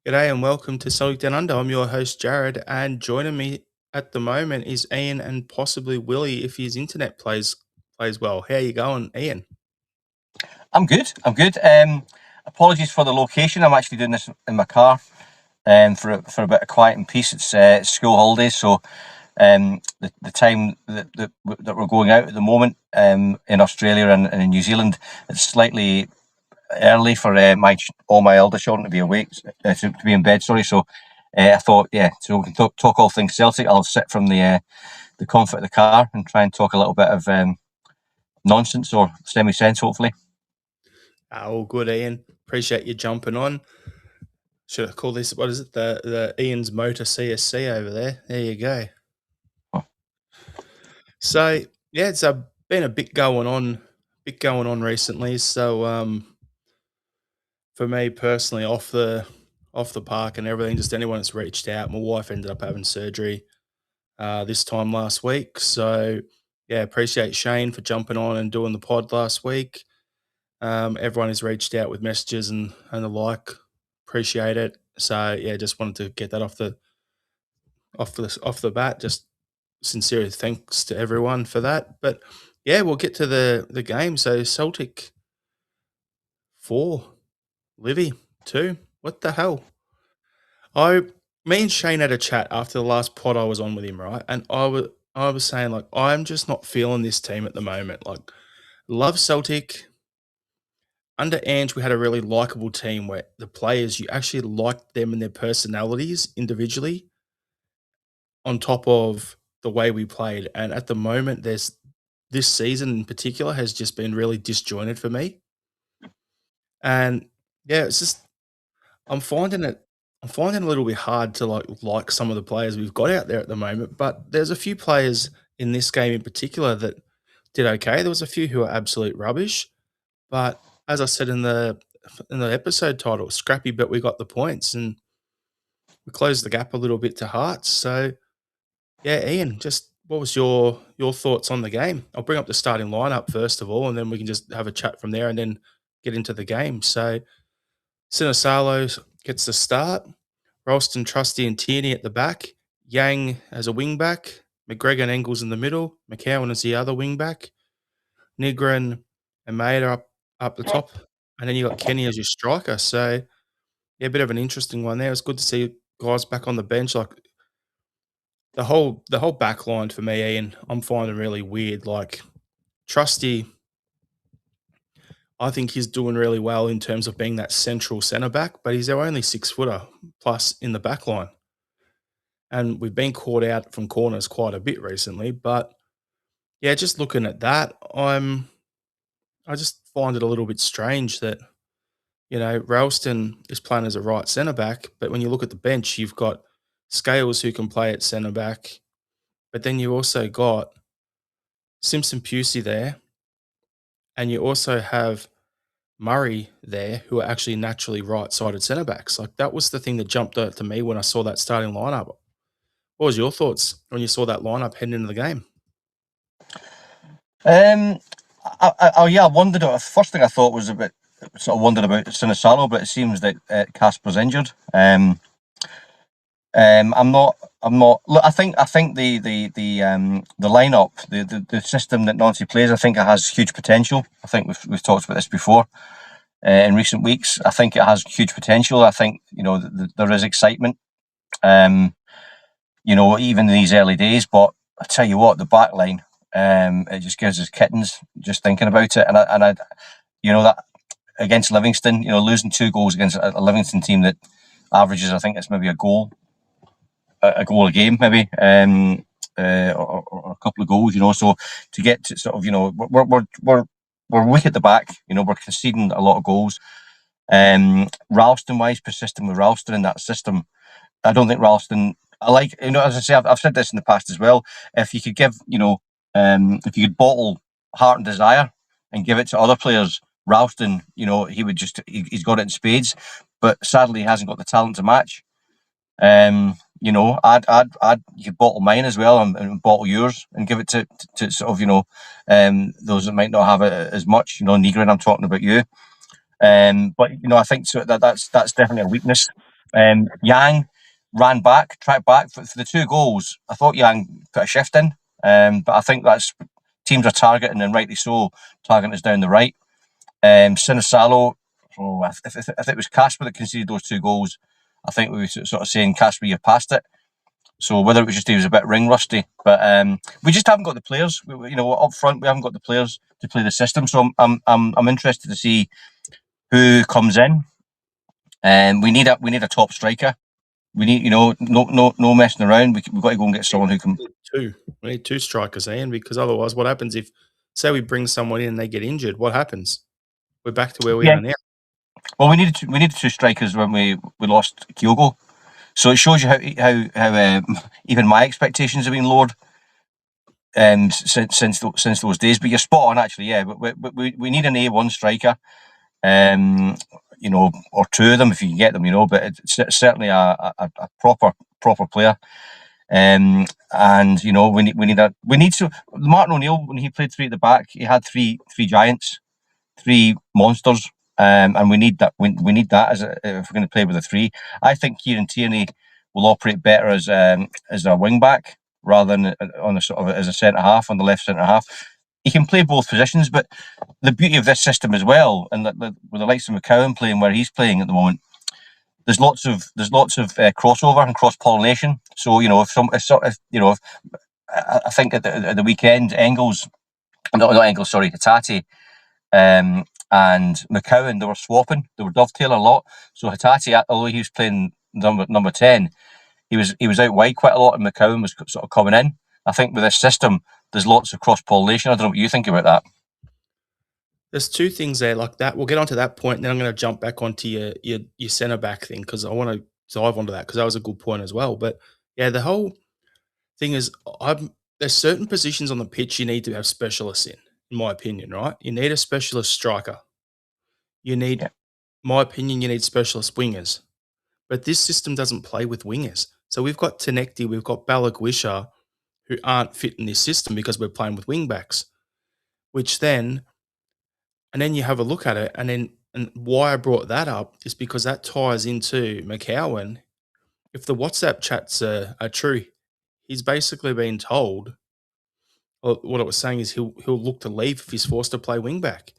G'day and welcome to Celtic Down Under. I'm your host Jared, and joining me at the moment is Ian and possibly Willie if his internet plays well. How you going, Ian? I'm good. I'm good. Apologies for the location. I'm actually doing this in my car for a bit of quiet and peace. It's school holidays, so the time that we're going out at the moment in Australia and in New Zealand, it's slightly early for all my elder children to be awake, to be in bed. Sorry, so I thought, yeah, so we can talk all things Celtic. I'll sit from the comfort of the car and try and talk a little bit of nonsense or semi sense, hopefully. All good, Ian. Appreciate you jumping on. Should I call this, what is it, the Ian's Motor CSC over there? There you go. So, yeah, it's been a bit going on recently. So, for me personally, off the park and everything, just anyone that's reached out. My wife ended up having surgery this time last week. So, yeah, appreciate Shane for jumping on and doing the pod last week. Everyone has reached out with messages and the like. Appreciate it. So, yeah, just wanted to get that off the bat. Just sincere thanks to everyone for that. But yeah, we'll get to the game. So Celtic 4, Livy 2. What the hell? I Me and Shane had a chat after the last pod I was on with him, right? And I was saying like I'm just not feeling this team at the moment. Like love Celtic. Under Ange, we had a really likable team where the players you actually liked them and their personalities individually on top of the way we played. And at the moment, there's this season in particular has just been really disjointed for me. And yeah, it's just I'm finding it I'm finding it a little bit hard to like some of the players we've got out there at the moment, but there's a few players in this game in particular that did okay. There was a few who are absolute rubbish, but as I said in the episode title, Scrappy, but we got the points and we closed the gap a little bit to Hearts. So yeah, Ian, just what was your thoughts on the game? I'll bring up the starting lineup first of all, and then we can just have a chat from there and then get into the game. So Sinisalo gets the start. Ralston, Trusty, and Tierney at the back. Yang as a wing back. McGregor and Engels in the middle. McCowan as the other wing back. Nigren and Maeda up the top. And then you got Kenny as your striker. So yeah, a bit of an interesting one there. It's good to see guys back on the bench. Like the whole back line for me, Ian, I'm finding really weird. Like Trusty, I think he's doing really well in terms of being that central centre back, but he's our only 6 footer plus in the back line. And we've been caught out from corners quite a bit recently. But yeah, just looking at that, I just find it a little bit strange that, Ralston is playing as a right centre back, but when you look at the bench, you've got Scales who can play at centre back, but then you also got Simpson Pusey there, and you also have Murray there, who are actually naturally right-sided centre backs. Like that was the thing that jumped out to me when I saw that starting lineup. What was your thoughts when you saw that lineup heading into the game? Um, yeah, I wondered. First thing I thought was a bit sort of wondered about Sinisalo, but it seems that Casper's injured. I'm not. I'm not. Look, I think the lineup, the system that Nancy plays, I think it has huge potential. I think we've talked about this before in recent weeks. I think it has huge potential. I think there is excitement. Um, even in these early days. But I tell you what, the back line, it just gives us kittens just thinking about it. And I, that against Livingston, losing 2 goals against a Livingston team that averages, I think it's maybe a goal a game, maybe, or a couple of goals. So to get to sort of, we're weak at the back. We're conceding a lot of goals. Ralston wise, persisting with Ralston in that system. I don't think Ralston. I like, as I say, I've said this in the past as well. If you could give, if you could bottle heart and desire and give it to other players, Ralston, he would he's got it in spades. But sadly, he hasn't got the talent to match. You could bottle mine as well and bottle yours and give it to sort of, those that might not have it as much. Negrin, I'm talking about you. But I think so that's definitely a weakness. Yang ran back, tracked back for the two goals. I thought Yang put a shift in, but I think that's teams are targeting, and rightly so, targeting us down the right. Sinisalo, if it was Casper that conceded those two goals, I think we were sort of saying, Casper, you're past it. So whether it was just he was a bit ring rusty, but we just haven't got the players. Up front we haven't got the players to play the system. So I'm interested to see who comes in. And we need a top striker. We need no messing around. We've got to go and get someone who can. Two. We need two strikers, Ian, because otherwise, what happens if, say, we bring someone in and they get injured? What happens? We're back to where we Yeah. are now. Well, we needed two strikers when we lost Kyogo. So it shows you how even my expectations have been lowered since those days. But you're spot on, actually. Yeah, but we need an A1 striker, or two of them if you can get them. But it's certainly a proper player. And we need to. Martin O'Neill, when he played three at the back, he had three giants, three monsters. And we need that. We need that if we're going to play with a three. I think Kieran Tierney will operate better as a wing back rather than on a sort of as a centre half, on the left centre half. He can play both positions, but the beauty of this system as well, and with the likes of McCowan playing where he's playing at the moment, there's lots of crossover and cross pollination. So I think at the weekend, Hatate and McCowan, they were swapping, they were dovetailing a lot. So Hatate, although he was playing number 10, he was out wide quite a lot, and McCowan was sort of coming in. I think with this system, there's lots of cross pollination. I don't know what you think about that. There's two things there like that. We'll get onto that point, and then I'm going to jump back onto your centre back thing because I want to dive onto that because that was a good point as well. But yeah, the whole thing is, there's certain positions on the pitch you need to have specialists in my opinion, right? You need a specialist striker. You need, Yeah. my opinion, you need specialist wingers. But this system doesn't play with wingers. So we've got Tenecti, we've got Balagwisha, who aren't fit in this system because we're playing with wing backs, which then, and then you have a look at it, and why I brought that up is because that ties into McCowan. If the WhatsApp chats are true, he's basically been told, or what it was saying is he'll look to leave if he's forced to play wing back.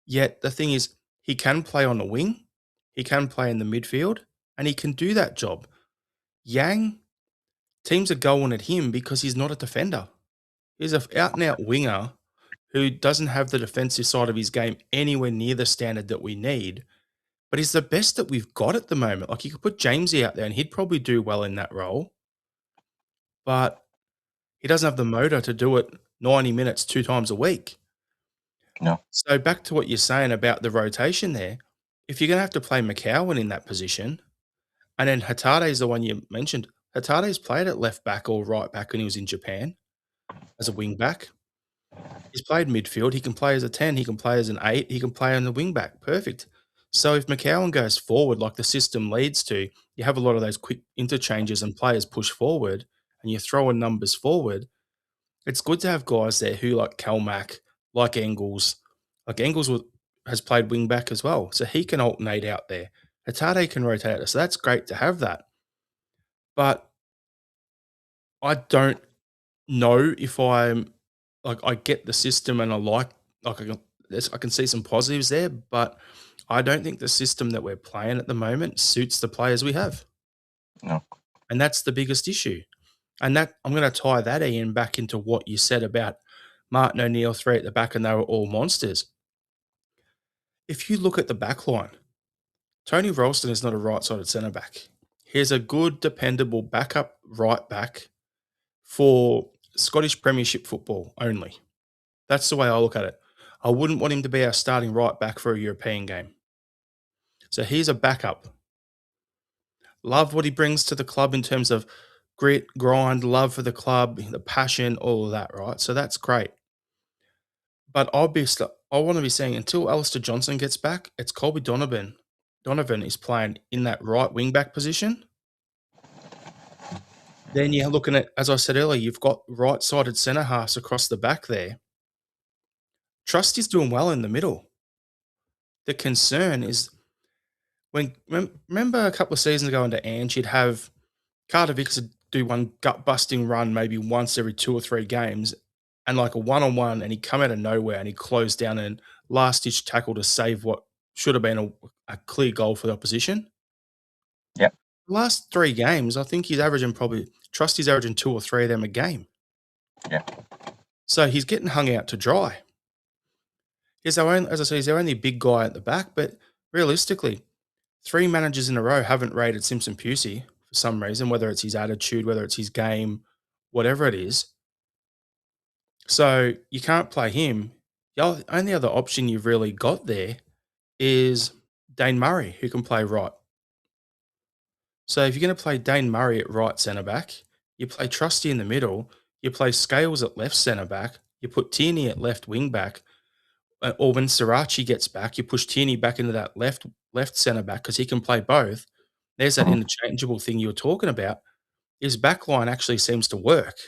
Yet the thing is, he can play on the wing, he can play in the midfield, and he can do that job. Yang, teams are going at him because he's not a defender. He's an out and out winger who doesn't have the defensive side of his game anywhere near the standard that we need. But he's the best that we've got at the moment. Like, you could put Jamesy out there and he'd probably do well in that role. But he doesn't have the motor to do it 90 minutes 2 times a week. No. So back to what you're saying about the rotation there. If you're going to have to play McCowan in that position, and then Hatate is the one you mentioned. Hatate's played at left back or right back when he was in Japan as a wing back. He's played midfield. He can play as a 10. He can play as an 8. He can play on the wing back. Perfect. So if McCowan goes forward like the system leads to, you have a lot of those quick interchanges and players push forward and you're throwing numbers forward. It's good to have guys there who like Calmac, like Engels. Like has played wing back as well. So he can alternate out there. Hatate can rotate out. So that's great to have that. But I don't know if I'm like, I get the system and I can see some positives there, but I don't think the system that we're playing at the moment suits the players we have. No. And that's the biggest issue. And that I'm going to tie that Ian back into what you said about Martin O'Neill, three at the back, and they were all monsters. If you look at the back line, Tony Ralston is not a right-sided centre back. He's a good, dependable backup right back for Scottish Premiership football only. That's the way I look at it. I wouldn't want him to be our starting right back for a European game. So he's a backup. Love what he brings to the club in terms of grit, grind, love for the club, the passion, all of that, right? So that's great. But obviously, I want to be saying until Alistair Johnson gets back, it's Colby Donovan. Donovan is playing in that right wing back position. Then you're looking at, as I said earlier, you've got right-sided centre halves across the back there. Trusty's doing well in the middle. The concern is Remember a couple of seasons ago under Ange, you'd have Carter Vickers would do one gut busting run maybe once every 2 or 3 games, and like a one on one, and he'd come out of nowhere and he'd close down and last ditch tackle to save what should have been a clear goal for the opposition. Yep. The last 3 games, I think he's averaging 2 or 3 of them a game. Yeah. So he's getting hung out to dry. As I say, he's our only big guy at the back, but realistically, 3 managers in a row haven't rated Simpson Pusey for some reason, whether it's his attitude, whether it's his game, whatever it is. So you can't play him. Only other option you've really got there is Dane Murray, who can play right. So if you're going to play Dane Murray at right centre back, you play Trusty in the middle, you play Scales at left centre back, you put Tierney at left wing back, or when Srirachi gets back, you push Tierney back into that left centre back because he can play both. There's that Mhm. interchangeable thing you were talking about. His back line actually seems to work.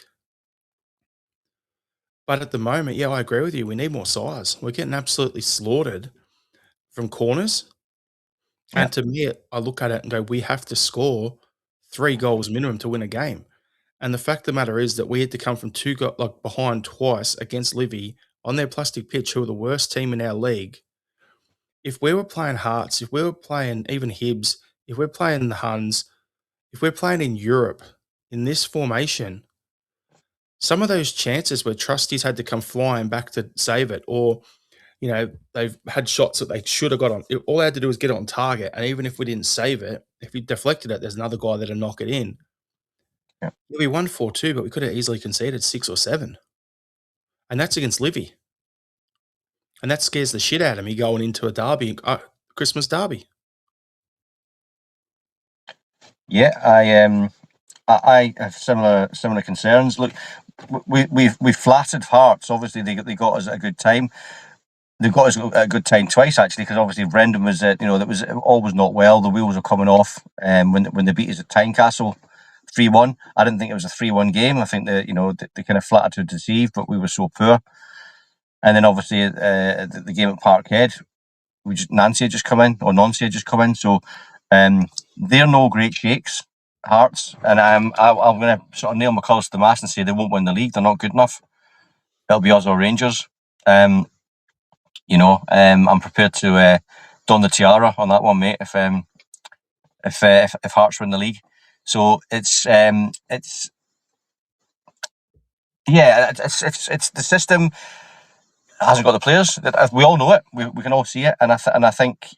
But at the moment, yeah, I agree with you. We need more size. We're getting absolutely slaughtered from corners. Yeah. And to me, I look at it and go, we have to score 3 goals minimum to win a game. And the fact of the matter is that we had to come from behind twice against Livy on their plastic pitch, who are the worst team in our league. If we were playing Hearts, if we were playing even Hibs, if we're playing the Huns, if we're playing in Europe in this formation, some of those chances where trustees had to come flying back to save it, or they've had shots that they should have got on. All they had to do was get it on target, and even if we didn't save it, if we deflected it, there's another guy that'll knock it in. Yeah. Yeah, we won 4-2, but we could have easily conceded 6 or 7, and that's against Livy, and that scares the shit out of me going into a derby, Christmas derby. Yeah, I have similar concerns. Look, we've flattered Hearts. Obviously, they got us at a good time. They've got us at a good time twice actually, because obviously Brendan was that was always not well. The wheels were coming off when they beat us at Tynecastle 3-1. I didn't think it was a 3-1 game. I think that they kind of flattered to deceive, but we were so poor. And then obviously the game at Parkhead, Nancy had just come in, or Nancy had just come in. So they're no great shakes, Hearts, and I'm going to sort of nail my colours to the mast and say they won't win the league. They're not good enough. It'll be us or Rangers. I'm prepared to don the tiara on that one, mate. If Hearts win the league, so it's the system hasn't got the players. We all know it. We can all see it, and I think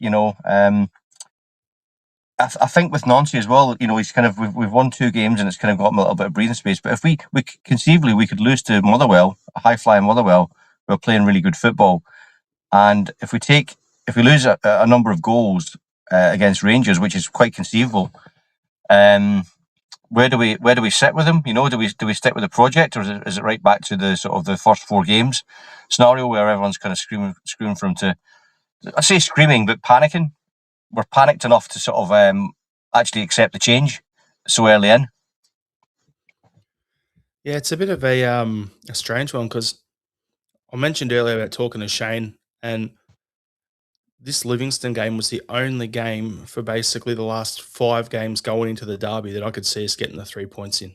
I think with Nancy as well, he's kind of we've won 2 games and it's kind of got him a little bit of breathing space. But if we conceivably we could lose to Motherwell, a high flying Motherwell, who are playing really good football, and if we lose a number of goals against Rangers, which is quite conceivable, where do we sit with them? Do we stick with the project, or is it right back to the sort of the first 4 games scenario where everyone's kind of screaming for him to, I say screaming, but panicking. We're panicked enough to sort of actually accept the change so early in. Yeah, it's a bit of a strange one because I mentioned earlier about talking to Shane, and this Livingston game was the only game for basically the last 5 games going into the derby that I could see us getting the 3 points in.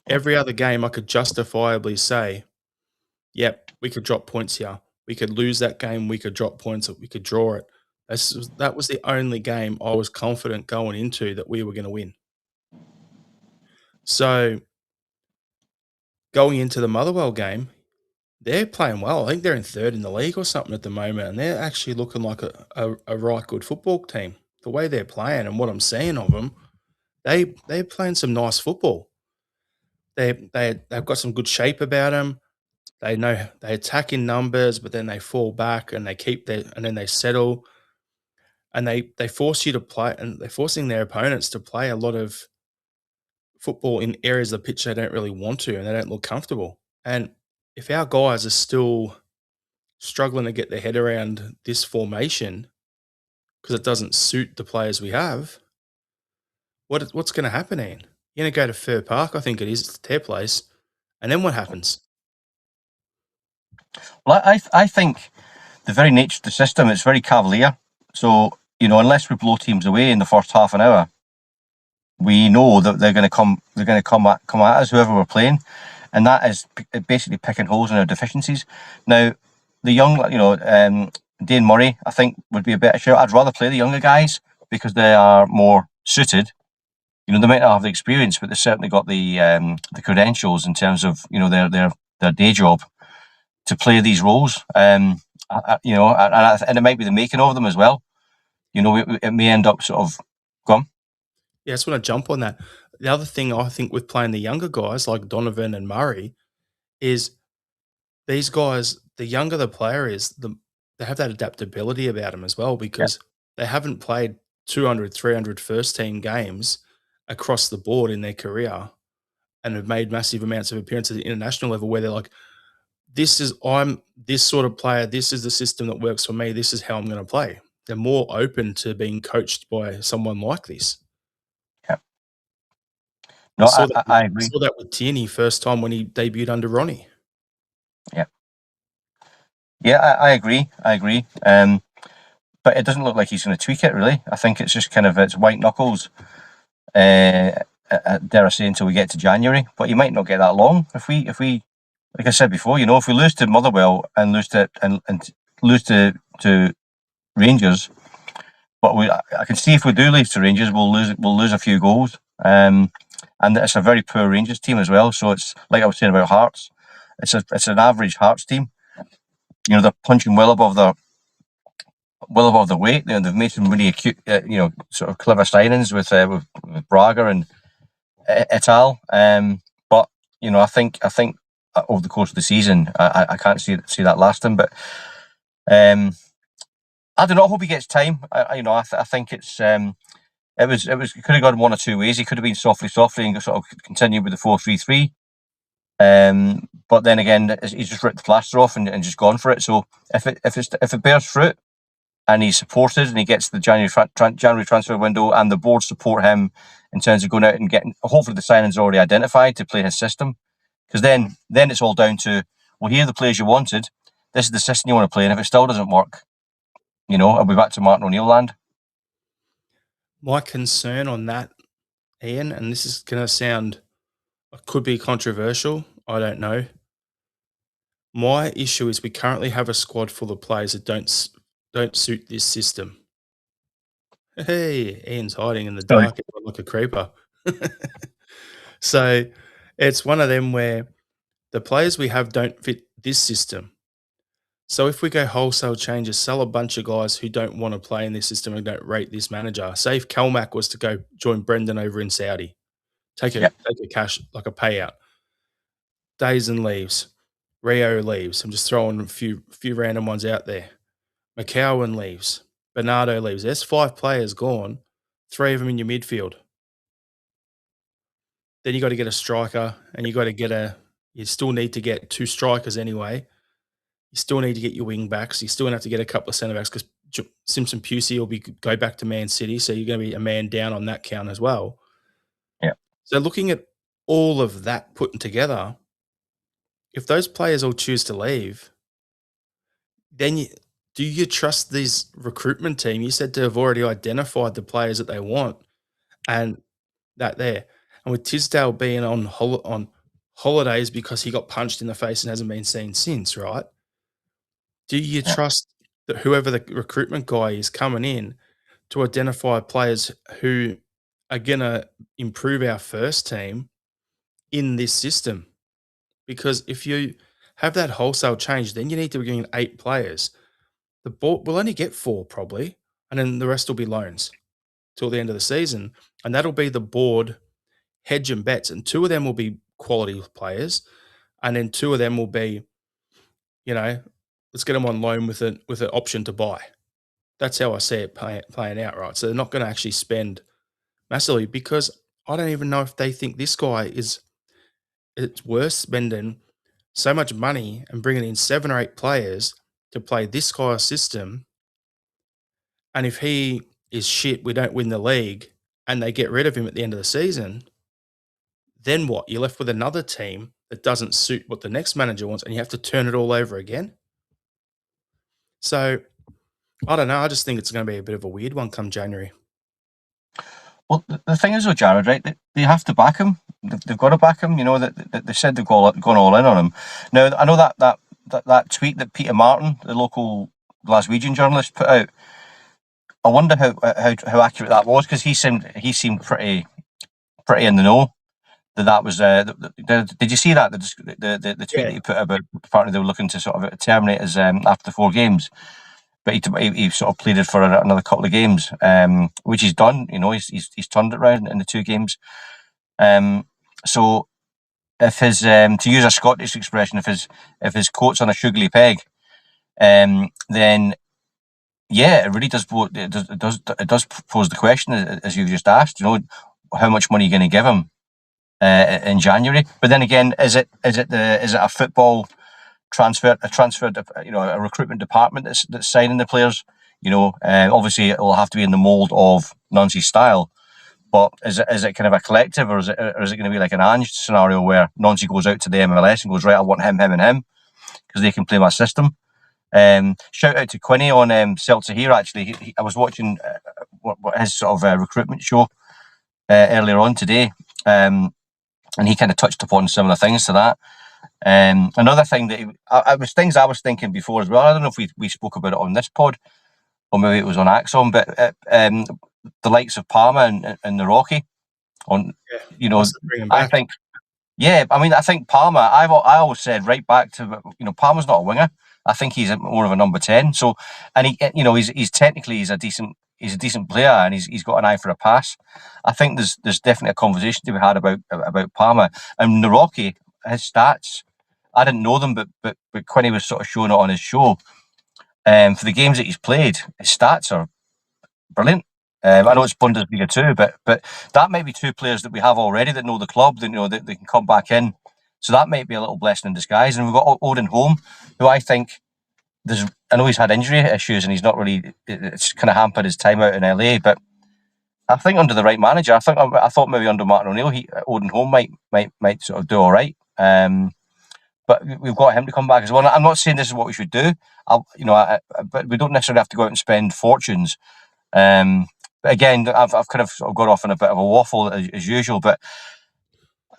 Every other game, I could justifiably say, yep, we could drop points here. We could lose that game. We could drop points. We could draw it. That was the only game I was confident going into that we were going to win. So going into the Motherwell game, they're playing well. I think they're in third in the league or something at the moment, and they're actually looking like a right good football team. The way they're playing and what I'm seeing of them, they're playing some nice football. They've got some good shape about them. They know they attack in numbers, but then they fall back and and then they settle, and they force you to play, and they're forcing their opponents to play a lot of football in areas of the pitch they don't really want to, and they don't look comfortable. And if our guys are still struggling to get their head around this formation because it doesn't suit the players we have, what's going to happen, Ian? You're going to go to Fir Park, I think it is, it's their place, and then what happens? Well, I think the very nature of the system is very cavalier. So unless we blow teams away in the first half an hour, we know that they're going to come at us, whoever we're playing, and that is basically picking holes in our deficiencies. Now, the young, Dane Murray, I think would be a better shout. I'd rather play the younger guys because they are more suited. They might not have the experience, but they've certainly got the credentials in terms of their day job to play these roles. And it might be the making of them as well. It may end up sort of gone. Yeah, I just want to jump on that. The other thing I think with playing the younger guys like Donovan and Murray is these guys, the younger the player is, they have that adaptability about them as well Yeah, because they haven't played 200, 300 first team games across the board in their career and have made massive amounts of appearances at the international level where they're like, I'm this sort of player, this is the system that works for me, this is how I'm going to play. They're more open to being coached by someone like this. yeah. We No, saw that I agree. saw that with Tierney first time when he debuted under Ronnie. Yeah, yeah, I agree. I agree. But it doesn't look like he's going to tweak it really. I think it's just kind of it's white knuckles. Dare I say until we get to January, but you might not get that long if we like I said before, if we lose to Motherwell and lose to Rangers, but I can see if we do lose to Rangers, we'll lose a few goals. And it's a very poor Rangers team as well. So it's like I was saying about Hearts. It's an average Hearts team. They're punching well above their weight. They've made some really acute, sort of clever signings with Braga and et al. But I think over the course of the season, I can't see that lasting. But I don't know. I hope he gets time. I think it's it could have gone one or two ways. He could have been softly and sort of continued with the 4-3-3. But then again, he's just ripped the plaster off and just gone for it. So if it bears fruit and he's supported and he gets the January transfer window and the board support him in terms of going out and getting, hopefully the signings are already identified to play his system, because then it's all down to, well, here are the players you wanted. This is the system you want to play, and if it still doesn't work, I'll be back to Martin O'Neill land. My concern on that, Ian, and this is going to sound, could be controversial. I don't know. My issue is we currently have a squad full of players that don't suit this system. Hey, Ian's hiding in the Really? dark like a creeper. So it's one of them where the players we have don't fit this system. So if we go wholesale changes, sell a bunch of guys who don't want to play in this system and don't rate this manager. Say if Kelmac was to go join Brendan over in Saudi, take Yeah. a cash like a payout. Dazen leaves, Rio leaves. I'm just throwing a few random ones out there. McCowan leaves, Bernardo leaves. There's 5 players gone, 3 of them in your midfield. Then you got to get a striker, and you got to get you still need to get 2 strikers anyway. You still need to get your wing backs. You still have to get a couple of centre backs because Simpson Pusey will go back to Man City, so you're going to be a man down on that count as well. Yeah. So looking at all of that put together, if those players all choose to leave, then do you trust this recruitment team? You said to have already identified the players that they want, and that there. And with Tisdale being on holidays because he got punched in the face and hasn't been seen since, right? Do you Yeah. trust that whoever the recruitment guy is coming in to identify players who are gonna improve our first team in this system? Because if you have that wholesale change, then you need to bring in 8 players. The board will only get 4 probably, and then the rest will be loans till the end of the season, and that'll be the board hedge and bets, and 2 of them will be quality players, and then 2 of them will be, let's get them on loan with an option to buy. That's how I see it playing out, right? So they're not going to actually spend massively because I don't even know if they think this guy it's worth spending so much money and bringing in 7 or 8 players to play this guy's system. And if he is shit, we don't win the league and they get rid of him at the end of the season, then what? You're left with another team that doesn't suit what the next manager wants and you have to turn it all over again. So I don't know. I just think it's going to be a bit of a weird one come January. Well, the thing is, though, Jared, right? They have to back him. They've got to back him. You know that they said they've gone all in on him. Now, I know that tweet that Peter Martin, the local Glaswegian journalist, put out. I wonder how accurate that was, because he seemed pretty in the know that was. Did you see that the tweet Yeah. that he put about apparently they were looking to sort of terminate his after the 4 games, but he sort of pleaded for another couple of games, which he's done. You know, he's turned it around in the 2 games. So if his to use a Scottish expression, if his coat's on a sugary peg, then yeah, it really does. It does pose the question, as you've just asked. You know, how much money are you going to give him in January? But then again, is it a football a recruitment department that's signing the players? You know, obviously it will have to be in the mould of Nancy's style. But is it kind of a collective, or is it going to be like an Ange scenario where Nancy goes out to the MLS and goes, right, I want him, him, and him, because they can play my system. Shout out to Quinny on Celtic here. Actually, I was watching his sort of recruitment show earlier on today, and he kind of touched upon similar things to that. Another thing that I was things I was thinking before as well. I don't know if we spoke about it on this pod, or maybe it was on Axon, but the likes of Parma and the Rocky. On, Yeah. you know, Bring him I back. think, yeah, I mean, I think Palmer. I always said right back to, Palmer's not a winger. I think he's more of a number 10. So, and he's technically he's a decent player, and he's got an eye for a pass. I think there's definitely a conversation to be had about Palmer and Naroki. His stats, I didn't know them, but Quinny was sort of showing it on his show. For the games that he's played, his stats are brilliant. I know it's Bundesliga too, but that might be two players that we have already that know the club, that that they can come back in. So that might be a little blessing in disguise. And we've got Odin Holm, who I think I know he's had injury issues and he's not really. It's kind of hampered his time out in LA, but I think under the right manager, I thought maybe under Martin O'Neill, Odin Holm might sort of do all right. But we've got him to come back as well. I'm not saying this is what we should do. But we don't necessarily have to go out and spend fortunes. But again, I've kind of sort of got off on a bit of a waffle as usual. But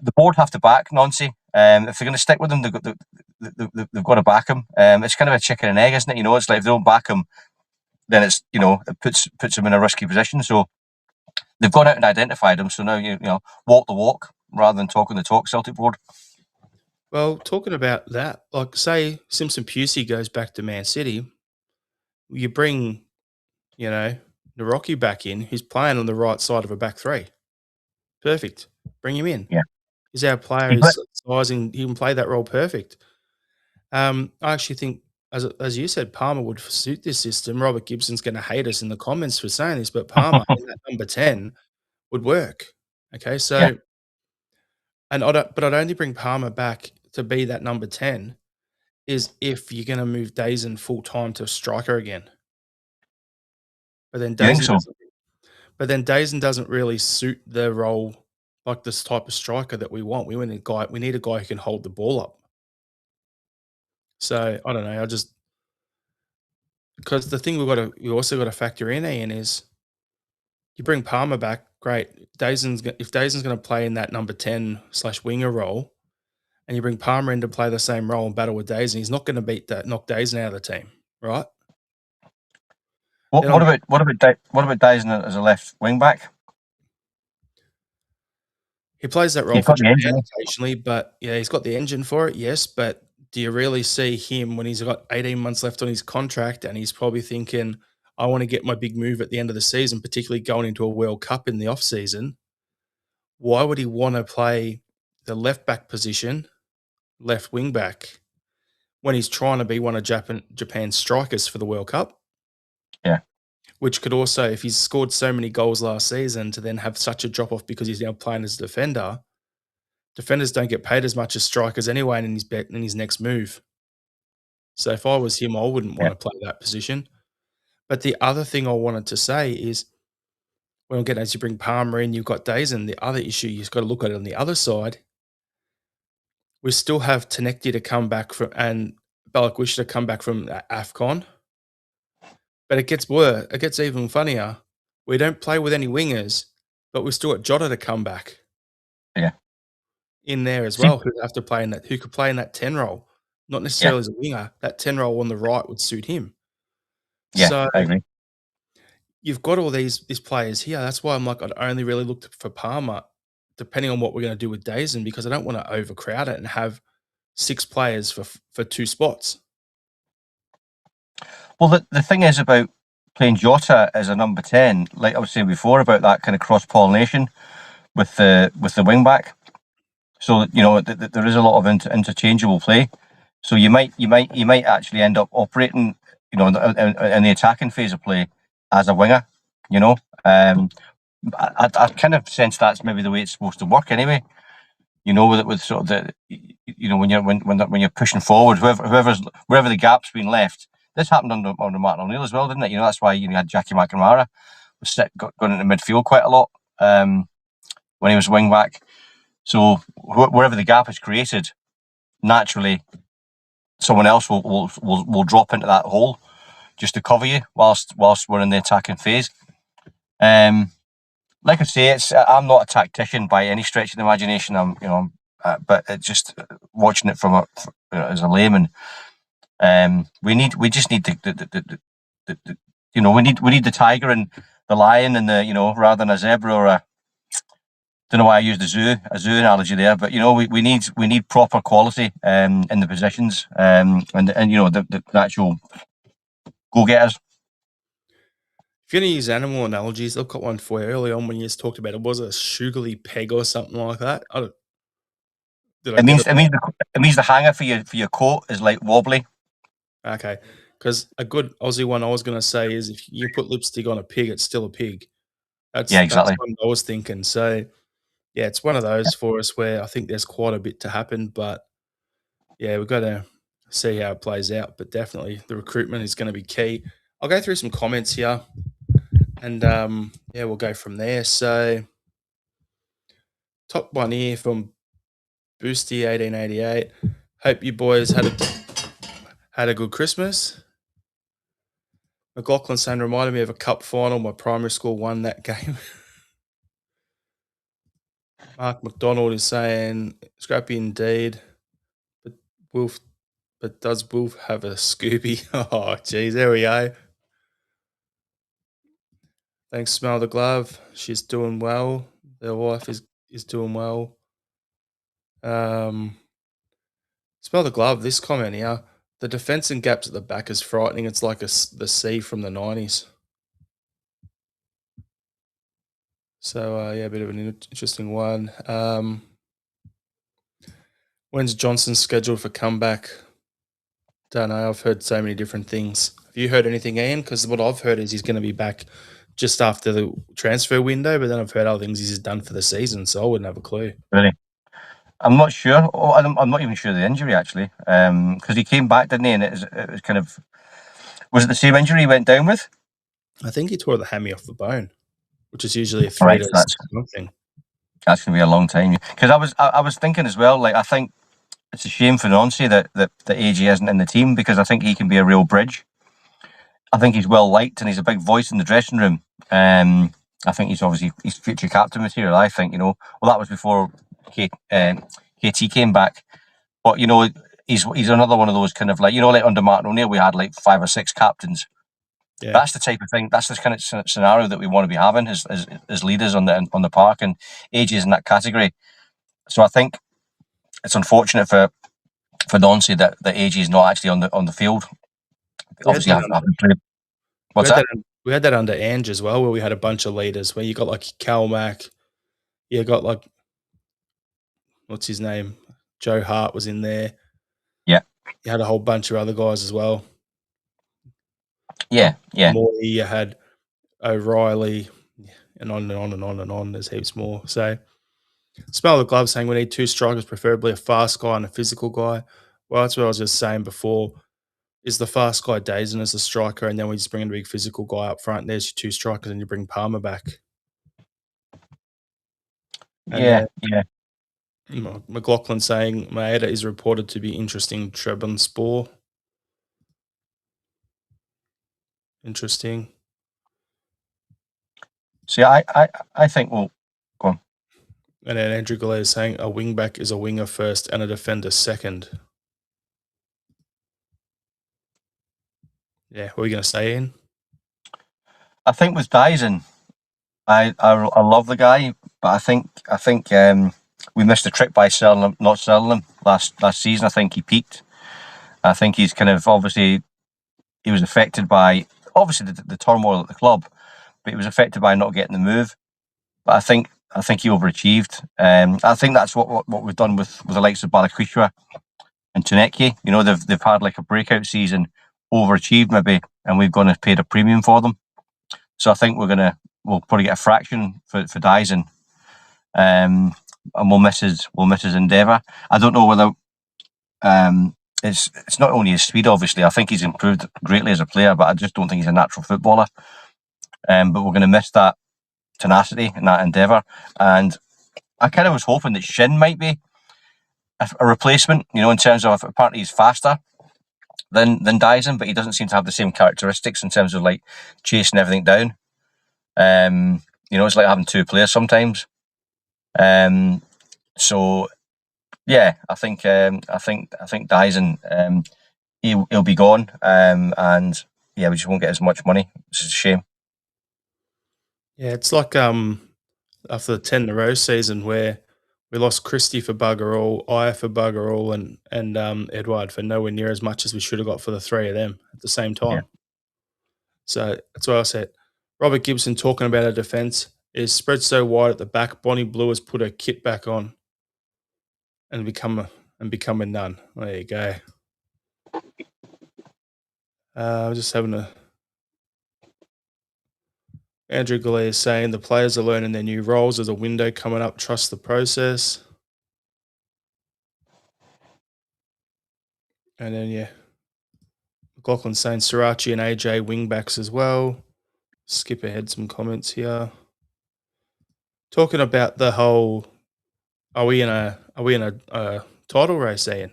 the board have to back Nancy. If they're going to stick with him, they've got to back him. It's kind of a chicken and egg, isn't it? You know, it's like if they don't back him, then it puts him in a risky position. So they've gone out and identified him. So now walk the walk rather than talking the talk. Celtic board. Well, talking about that, like say Simpson Pusey goes back to Man City, you bring, you know, Naroki back in, who's playing on the right side of a back three. Perfect. Bring him in. Yeah, He's our player. he He's sizing. He can play that role perfect. I actually think, as you said, Palmer would suit this system. Robert Gibson's going to hate us in the comments for saying this, but Palmer in that number 10 would work. Okay, yeah, so I'd only bring Palmer back to be that number 10 is if you're going to move Dazen full time to striker again. But then you think Dazen so? doesn't really suit the role like this type of striker that we want. We need a guy who can hold the ball up. So I don't know. I just because the thing we also got to factor in, Ian, is you bring Palmer back, great. If Dazen's going to play in that number 10/winger role, and you bring Palmer in to play the same role and battle with Dazen, he's not going to knock Dazen out of the team, right? What, Then what on about what about what about Dyson as a left wing back? He plays that role He's for got the Japan engine. occasionally, but yeah, he's got the engine for it, yes. But do you really see him when he's got 18 months left on his contract and he's probably thinking, I want to get my big move at the end of the season, particularly going into a World Cup in the off season? Why would he want to play the left back position, left wing back, when he's trying to be one of Japan's strikers for the World Cup? Yeah, Which could also, if he's scored so many goals last season, to then have such a drop off because he's now playing as a defender. Defenders don't get paid as much as strikers anyway in his next move. So if I was him, I wouldn't yeah. want to play that position. But the other thing I wanted to say is when again, as you bring Palmer in, you've got Dazen. The other issue you've got to look at it on the other side. We still have Tenecti to come back from and Balakush to come back from AFCON. But it gets worse. It gets even funnier. We don't play with any wingers, but we've still got Jota to come back Yeah. in there as See, well, who could play in that 10 role, not yeah, necessarily as a winger. That 10 role on the right would suit him. yeah, So I agree. you've got all these players here. That's why I'm like, I'd only really looked for Palmer, depending on what we're going to do with Dazen, because I don't want to overcrowd it and have 6 players for 2 spots. Well, the thing is about playing Jota as a number 10, like I was saying before about that kind of cross pollination with the wing back. So there is a lot of interchangeable play. So you might actually end up operating, in the attacking phase of play as a winger. You know, I kind of sense that's maybe the way it's supposed to work anyway. With sort of when you're pushing forward, wherever the gap's been left. This happened under Martin O'Neill as well, didn't it? That's why you had Jackie McNamara going into midfield quite a lot when he was wing back. So wherever the gap is created, naturally someone else will drop into that hole just to cover you whilst we're in the attacking phase. Like I say, I'm not a tactician by any stretch of the imagination. But it just watching it as a layman, we just need we need the tiger and the lion and the rather than a zebra or a don't know why I used a zoo analogy there, but we need proper quality in the positions and the actual go getters. If you're going to use animal analogies, I've got one for you. Early on when you just talked about it, was a sugary peg or something like that? Did I It get it means the hanger for your coat is like wobbly. right? Okay. Because a good Aussie one I was going to say is if you put lipstick on a pig, it's still a pig. Yeah, That's exactly. what I was thinking. So yeah, it's one of those for us where I think there's quite a bit to happen, but yeah, we've got to see how it plays out. But definitely the recruitment is going to be key. I'll go through some comments here and yeah, we'll go from there. So top one here from Boosty 1888. Hope you boys had a good Christmas. McLaughlin saying reminded me of a cup final. My primary school won that game. Mark McDonald is saying Scrappy indeed, but Wolf. But does Wolf have a Scooby? Oh, geez, there we go. Thanks, Smell the Glove. She's doing well. Their wife is doing well. Smell the Glove. This comment here. The defense and gaps at the back is frightening. It's like the sea from the 90s. So, yeah, a bit of an interesting one. When's Johnson scheduled for comeback? Don't know. I've heard so many different things. Have you heard anything, Ian? Because what I've heard is he's going to be back just after the transfer window, but then I've heard other things he's done for the season, so I wouldn't have a clue. Really, I'm not sure. Oh, I'm not even sure of the injury actually, because he came back, didn't he? And it was kind of was it the same injury he went down with? I think he tore the hammy off the bone, which is usually a All 3 right, to so 6 month thing. that's gonna be a long time. Because I was thinking as well. Like I think it's a shame for Nancy that AG isn't in the team because I think he can be a real bridge. I think he's well liked and he's a big voice in the dressing room. I think he's future captain material. I think well that was before KT came back, but he's another one of those kind of like like under Martin O'Neill we had like 5 or 6 captains. Yeah. That's the type of thing. That's the kind of scenario that we want to be having as leaders on the park, and AG is in that category. So I think it's unfortunate for Nancy that AG is not actually on the field. We had Obviously, that have to play. we What's had that? that we had that under Ange as well, where we had a bunch of leaders, where you got like Cal Mack, you got like what's his name? Joe Hart was in there. Yeah, You had a whole bunch of other guys as well. yeah, yeah, More you had O'Reilly and on and on and on and on. There's heaps more. So Smell the Glove saying we need 2 strikers, preferably a fast guy and a physical guy. Well, that's what I was just saying before. Is the fast guy Dazen as a striker, and then we just bring in a big physical guy up front. There's your 2 strikers, and you bring Palmer back. And yeah, yeah. McLaughlin saying Maeda is reported to be interesting Trebonspor. Interesting. See, I think we'll go on. And then Andrew Goulet is saying a wingback is a winger first and a defender second. Yeah, what are you going to say, Ian? I think with Dyson, I love the guy, but I think we missed a trick by not selling him last season. I think he peaked. I think he's kind of obviously he was affected by obviously the turmoil at the club, but he was affected by not getting the move. But I think he overachieved. I think that's what we've done with the likes of Balakwisha and Tuneki. You know, they've had like a breakout season, overachieved maybe, and we've gone and paid a premium for them. So I think we'll probably get a fraction for Dyson, and we'll miss his endeavour. I don't know whether it's not only his speed. Obviously, I think he's improved greatly as a player, but I just don't think he's a natural footballer. But we're going to miss that tenacity and that endeavour. And I kind of was hoping that Shin might be a replacement. You know, in terms of apparently he's faster than Dyson, but he doesn't seem to have the same characteristics in terms of like chasing everything down. You know, it's like having two players sometimes. So yeah, I think Dyson he'll be gone, and yeah, we just won't get as much money, which is a shame. Yeah, it's like after the 10 in a row season where we lost Christie for bugger all, I for bugger all, and Edward for nowhere near as much as we should have got for the three of them at the same Yeah, time. So that's what I said. Robert Gibson talking about our defence is spread so wide at the back. Bonnie Blue has put her kit back on and become a nun. There you go. I'm just having a. Andrew Goulet is saying the players are learning their new roles. There's a window coming up. Trust the process. And then yeah, McLaughlin saying Srirachi and AJ wingbacks as well. Skip ahead some comments here. Talking about the whole, are we in a title race, Ian?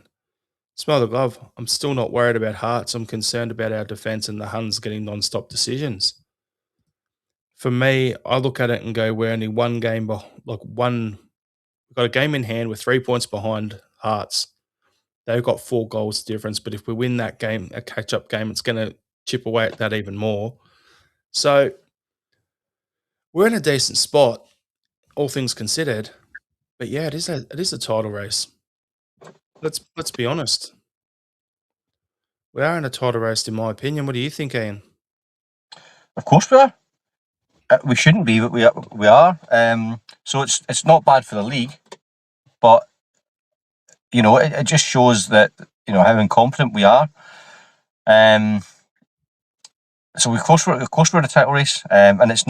Smell the glove. I'm still not worried about Hearts. I'm concerned about our defence and the Huns getting non-stop decisions. For me, I look at it and go, we're only one game, we've got a game in hand. We're 3 points behind Hearts. They've got 4 goals difference, but if we win that game, a catch-up game, it's going to chip away at that even more. So we're in a decent spot, all things considered. But yeah, it is a title race. Let's be honest. We are in a title race, in my opinion. What do you think, Ian? of course we are. We shouldn't be, but we are. So it's not bad for the league, but you know it just shows that you know how incompetent we are. Um, so of course we're in a title race, and it's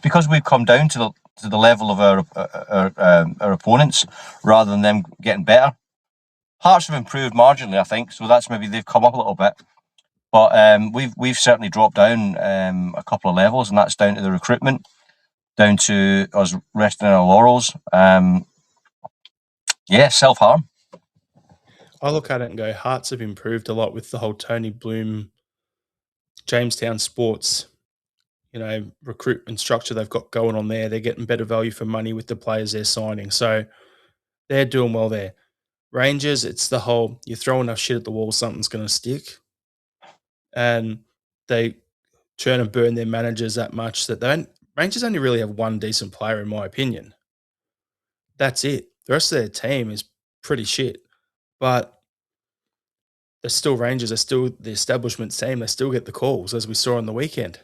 because we've come down to the level of our opponents rather than them getting better. Hearts have improved marginally, I think, so that's maybe they've come up a little bit, but we've certainly dropped down a couple of levels, and that's down to the recruitment, down to us resting on our laurels. Yeah, self harm. I look at it and go, Hearts have improved a lot with the whole Tony Bloom, Jamestown Sports, recruitment structure they've got going on there. They're getting better value for money with the players they're signing. So they're doing well there. Rangers, it's the whole you throw enough shit at the wall, something's going to stick. And they churn and burn their managers that much that Rangers only really have one decent player, in my opinion. That's it. The rest of their team is pretty shit. But they're still Rangers. They're still the establishment team. They still get the calls, as we saw on the weekend.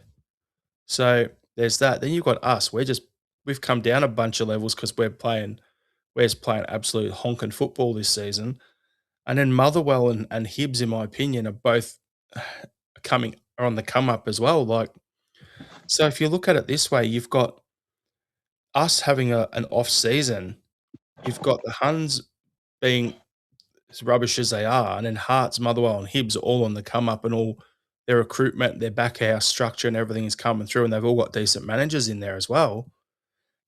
So there's that. Then you've got us. We've come down a bunch of levels because we're just playing absolute honking football this season. And then Motherwell and Hibbs, in my opinion, are both are on the come up as well. Like, so if you look at it this way, you've got us having an off season. You've got the Huns being as rubbish as they are, and then Hearts, Motherwell, and Hibbs are all on the come up, and all their recruitment, their back house structure, and everything is coming through, and they've all got decent managers in there as well.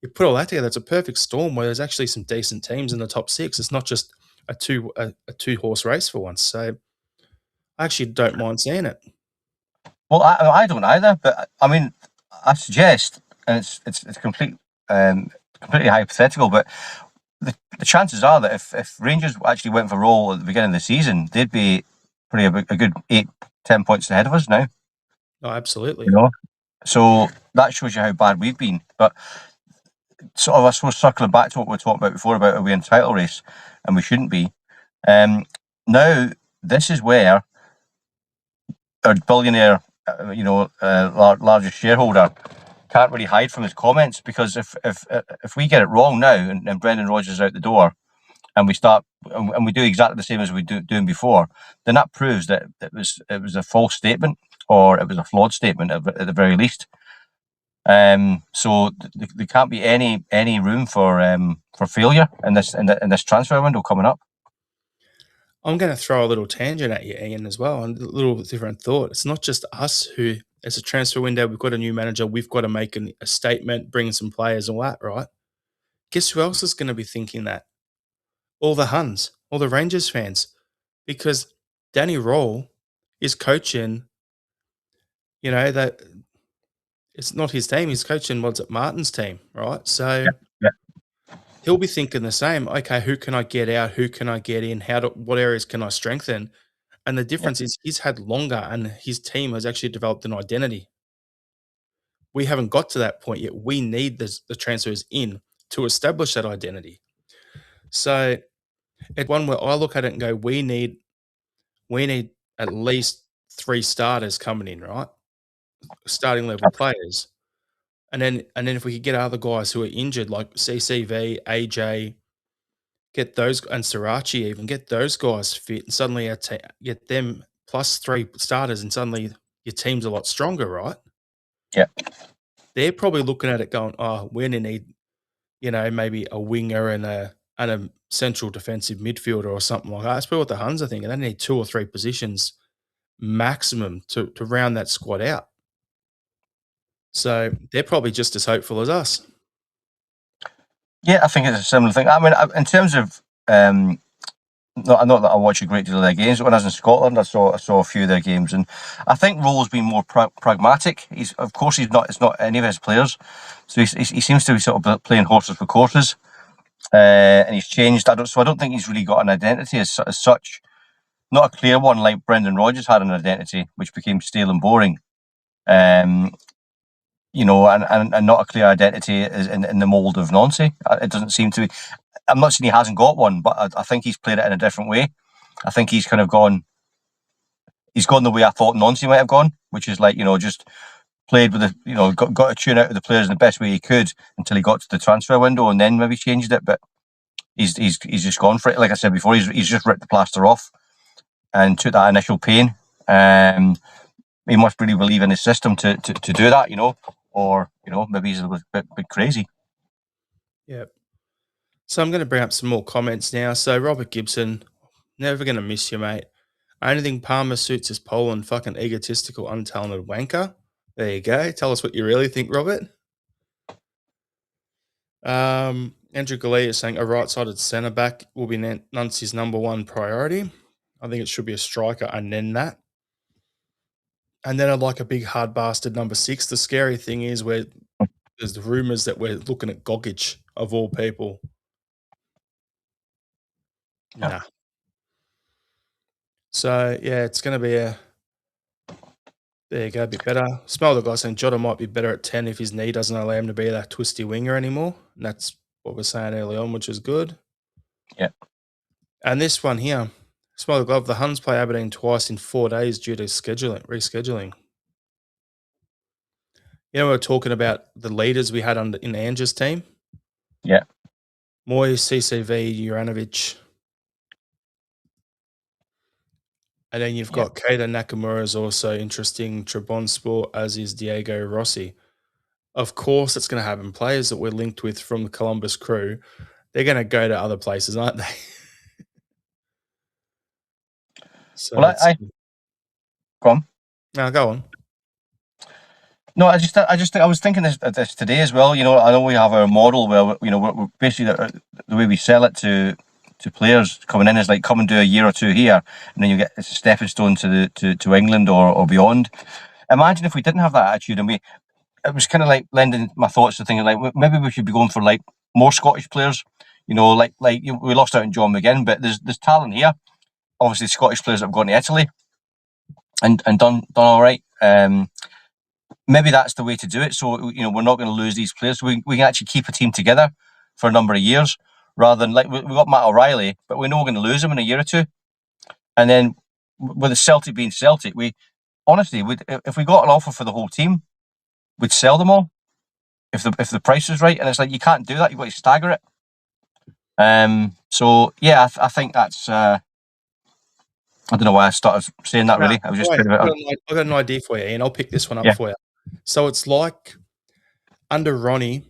You put all that together, it's a perfect storm where there's actually some decent teams in the top six. It's not just a two horse race for once. So I actually don't mind seeing it. Well, I don't either, but I mean, I suggest, and it's completely hypothetical, but the chances are that if Rangers actually went for roll at the beginning of the season, they'd be probably a good 8-10 points ahead of us now. Oh, absolutely. You know, so that shows you how bad we've been. But sort of, I suppose, circling back to what we were talking about before about are we in title race, and we shouldn't be. Now this is where our billionaire, largest shareholder, can't really hide from his comments, because if we get it wrong now and Brendan Rodgers is out the door, and we do exactly the same as we doing before, then that proves that it was a false statement, or it was a flawed statement at the very least. So there can't be any room for failure in this transfer window coming up. I'm going to throw a little tangent at you, Ian, as well, and a little different thought. It's not just us who, as a transfer window, we've got a new manager, we've got to make a statement, bring some players, all that, right? Guess who else is going to be thinking that? All the Huns, all the Rangers fans, because Danny Roll is coaching. That it's not his team. He's coaching what's it, Martin's team, right? So Yeah. he'll be thinking the same. Okay, who can I get out? Who can I get in? What areas can I strengthen? And the difference is he's had longer, and his team has actually developed an identity. We haven't got to that point yet. We need the transfers in to establish that identity. So it's one where I look at it and go, we need at least 3 starters coming in, right? Starting level players. And then if we could get other guys who are injured, like CCV, AJ, get those, and Srirachi, even get those guys fit, and suddenly get them plus 3 starters, and suddenly your team's a lot stronger, right? Yeah. They're probably looking at it going, "Oh, we're gonna need, maybe a winger and a central defensive midfielder or something like that." That's probably what the Huns are thinking. They need 2 or 3 positions maximum to round that squad out. So they're probably just as hopeful as us. Yeah, I think it's a similar thing. I mean, in terms of not that I watch a great deal of their games, but when I was in Scotland, I saw a few of their games, and I think Roll's been more pragmatic. Of course, he's not. It's not any of his players, so he seems to be sort of playing horses for courses, and he's changed. I don't think he's really got an identity as such. Not a clear one like Brendan Rodgers had an identity, which became stale and boring. And not a clear identity in the mould of Nancy. It doesn't seem to be. I'm not saying he hasn't got one, but I think he's played it in a different way. I think he's kind of gone. He's gone the way I thought Nancy might have gone, which is like, just played with got a tune out of the players in the best way he could until he got to the transfer window, and then maybe changed it. But he's just gone for it. Like I said before, he's just ripped the plaster off and took that initial pain. He must really believe in his system to do that, or maybe he's a bit crazy. Yep. So I'm going to bring up some more comments now. So Robert Gibson, never going to miss you, mate. Only thing Palmer suits is Poland, fucking egotistical, untalented wanker. There you go. Tell us what you really think, Robert. Andrew Galea is saying a right-sided centre back will be Nuncey's number one priority. I think it should be a striker and then that. And then I'd like a big hard bastard number 6. The scary thing is there's the rumours that we're looking at Gogic of all people. Nah. So yeah, it's going to be there you go, a bit better. Smell the guy saying Jota might be better at 10 if his knee doesn't allow him to be that twisty winger anymore. And that's what we're saying early on, which is good. Yeah. And this one here, Smell the glove. The Huns play Aberdeen twice in 4 days due to rescheduling. We were talking about the leaders we had in Ange's team. Yeah. Moy, CCV, Juranovic. And then you've got Keita Nakamura is also interesting. Trabzonspor, as is Diego Rossi. Of course, it's going to happen. Players that we're linked with from the Columbus Crew, they're going to go to other places, aren't they? So well, go on. No, go on. No, I was thinking this today as well. I know we have our model where we're basically the way we sell it to players coming in is like, come and do a year or two here, and then it's a stepping stone to England or beyond. imagine if we didn't have that attitude, and it was kind of like lending my thoughts to thinking like maybe we should be going for like more Scottish players. We lost out on John McGinn, but there's talent here. Obviously, Scottish players that have gone to Italy and done all right. Maybe that's the way to do it. So we're not going to lose these players. We can actually keep a team together for a number of years, rather than like we got Matt O'Reilly, but we know we're going to lose him in a year or two. And then with the Celtic being Celtic, we honestly would, if we got an offer for the whole team, we'd sell them all if the price is right. And it's like you can't do that. You've got to stagger it. So yeah, I think that's. I don't know why I started saying that. Really, I was just. Wait, I've got an idea for you, Ian. I'll pick this one up for you. So it's like under Ronnie,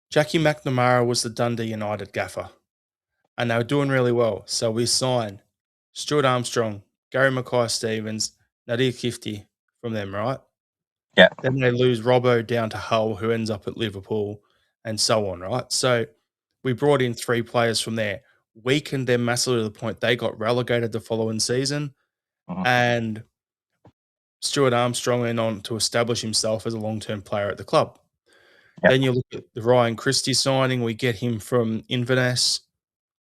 Jackie McNamara was the Dundee United gaffer, and they were doing really well. So we signed Stuart Armstrong, Gary Mackay-Stevens, Nadir Kifty from them, right? Yeah. Then they lose Robbo down to Hull, who ends up at Liverpool, and so on, right? So we brought in 3 players from there, weakened them massively to the point they got relegated the following season, and Stuart Armstrong went on to establish himself as a long-term player at the club. Yep. Then you look at the Ryan Christie signing. We get him from Inverness,